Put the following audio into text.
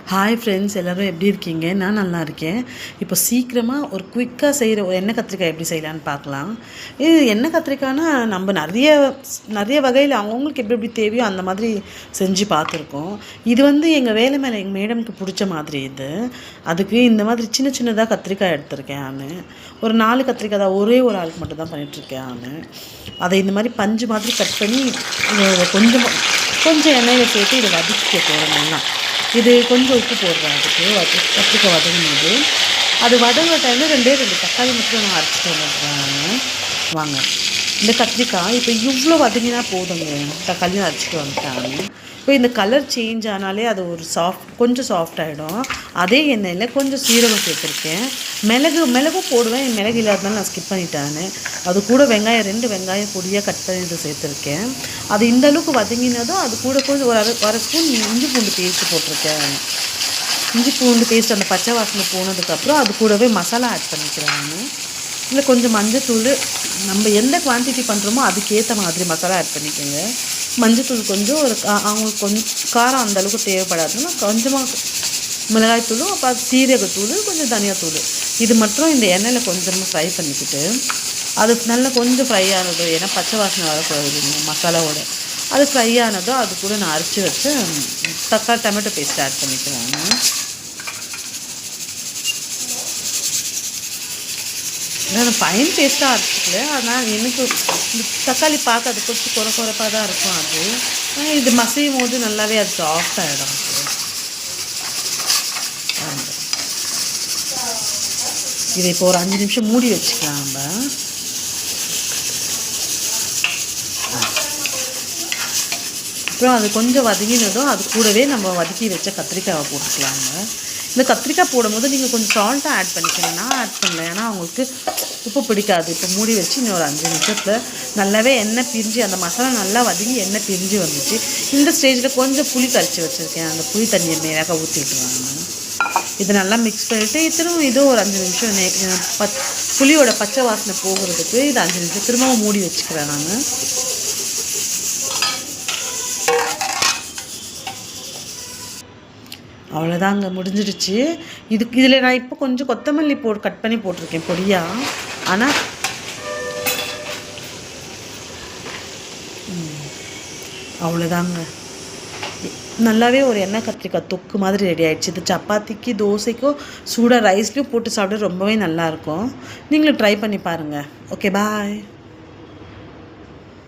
Hi friends, எல்லோரும் எப்படி இருக்கீங்க? நான் நல்லா இருக்கேன். இப்போ சீக்கிரமாக ஒரு குயிக்காக செய்கிற ஒரு எண்ணெய் கத்திரிக்காய் எப்படி செய்யலான்னு பார்க்கலாம். இது எண்ணெய் கத்திரிக்காய்னா நம்ம நிறைய வகையில் அவங்கவுங்களுக்கு எப்படி எப்படி தேவையோ அந்த மாதிரி செஞ்சு பார்த்துருக்கோம். இது எங்கள் வேலை மேலே எங்கள் மேடம்க்கு பிடிச்ச மாதிரி இது. அதுக்கு இந்த மாதிரி சின்ன சின்னதாக கத்திரிக்காய் எடுத்திருக்கேன் நான். ஒரு 4 கத்திரிக்காய் தான், ஒரே ஒரு ஆளுக்கு மட்டும் தான் பண்ணிகிட்ருக்கேன் நான். அதை இந்த மாதிரி பஞ்சு மாதிரி கட் பண்ணி கொஞ்சம் எண்ணெயில் சேர்த்து இதை வதக்கிக்க போகிறோம் நல்லா. இது கொஞ்சம் உப்பு போடுறேன். அதுக்கு கத்திரிக்காய் வதங்கும்போது அது வதங்குற டைமில் 2 தக்காளி மட்டும் நான் அரைச்சிட்டு வந்துடுறேன். வாங்க, இந்த கத்திரிக்காய் இப்போ இவ்வளோ வதங்கினா போதுங்க. தக்காளியும் அரைச்சிட்டு வந்துட்டாங்க. இப்போ இந்த கலர் சேஞ்ச் ஆனாலே அது ஒரு கொஞ்சம் சாஃப்ட் ஆகிடும். அதே எண்ணெயில் கொஞ்சம் சீரகம் சேர்த்துருக்கேன். மிளகும் போடுவேன். மிளகு இல்லாதனால நான் ஸ்கிப் பண்ணிட்டேன். அது கூட 2 வெங்காயம் பொடியாக கட் பண்ணி இதை சேர்த்துருக்கேன். அது இந்த அளவுக்கு வதங்கினதும் அது கூட கொஞ்சம் ஒரு அரை ஸ்பூன் இஞ்சி பூண்டு பேஸ்ட்டு போட்டிருக்கேன். இஞ்சி பூண்டு பேஸ்ட் அந்த பச்சை வாசனை போனதுக்கப்புறம் அது கூடவே மசாலா ஆட் பண்ணிக்கிறேன் நான். இல்லை கொஞ்சம் மஞ்சத்தூள், நம்ம எந்த குவான்டிட்டி பண்ணுறோமோ அதுக்கேற்ற மாதிரி மசாலா ஆட் பண்ணிக்கோங்க. மஞ்சத்தூள் கொஞ்சம் அவங்களுக்கு கொஞ்சம் காரம் அந்தளவுக்கு தேவைப்படாதுன்னா கொஞ்சமாக மிளகாய்த்தூளும், அப்புறம் சீரகத்தூள், கொஞ்சம் தனியாத்தூள் இது மட்டும் இந்த எண்ணெயில் கொஞ்சமாக ஃப்ரை பண்ணிக்கிட்டு அது நல்லா கொஞ்சம் ஃப்ரை ஆனதும், ஏன்னா பச்சை வாசனை வரக்கூடாது இல்லைங்க மசாலாவோட. அது ஃப்ரை ஆனதும் அது கூட நான் அரைச்சி வச்சு தக்காளி டொமேட்டோ பேஸ்ட் ஆட் பண்ணிக்கிறேன். நான் ஃபைன் பேஸ்ட்டாக அரைச்சிக்கல. ஆனால் எனக்கு இந்த தக்காளி பார்க்க அது கொஞ்சம் குறைப்பாக தான் இருக்கும். அது இது மசியும் போது நல்லாவே அது சாஃப்ட் ஆகிடும். இதை இப்போ ஒரு 5 நிமிஷம் மூடி வச்சுக்கலாம் நம்ம. அப்புறம் அது கொஞ்சம் வதங்கினதும் அது கூடவே நம்ம வதக்கி வச்ச கத்திரிக்காயை போட்டுக்கலாங்க. இந்த கத்திரிக்காய் போடும்போது நீங்கள் கொஞ்சம் சால்ட்டாக ஆட் பண்ணிக்கோங்க. நான் ஆட் பண்ணல, ஏன்னா அவங்களுக்கு உப்பு பிடிக்காது. இப்போ மூடி வச்சு இன்னும் ஒரு 5 நிமிஷத்தில் நல்லாவே எண்ணெய் பிரிஞ்சு அந்த மசாலா நல்லா வதங்கி எண்ணெய் பிரிஞ்சு வந்துச்சு. இந்த ஸ்டேஜில் கொஞ்சம் புளி கரைச்சி வச்சுருக்கேன். அந்த புளி தண்ணியை மேலாக ஊற்றிட்டுருவாங்க. இதை நல்லா மிக்ஸ் பண்ணிவிட்டு திரும்ப இதுவும் ஒரு 5 நிமிஷம் புளியோட பச்சை வாசனை போகிறதுக்கு இது 5 நிமிஷம் திரும்பவும் மூடி வச்சுக்கிறேன் நான். அவ்வளோதாங்க, முடிஞ்சிடுச்சு. இதில் நான் இப்போ கொஞ்சம் கொத்தமல்லி கட் பண்ணி போட்டிருக்கேன் பொடியாக. ஆனால் அவ்வளோதாங்க, நல்லாவே ஒரு எண்ணெய் கத்திரிக்காய் தொக்கு மாதிரி ரெடி ஆகிடுச்சு. இது சப்பாத்திக்கு, தோசைக்கோ, சூடாக ரைஸ்லையும் போட்டு சாப்பிட ரொம்பவே நல்லாயிருக்கும். நீங்களும் ட்ரை பண்ணி பாருங்கள். ஓகே, பாய்.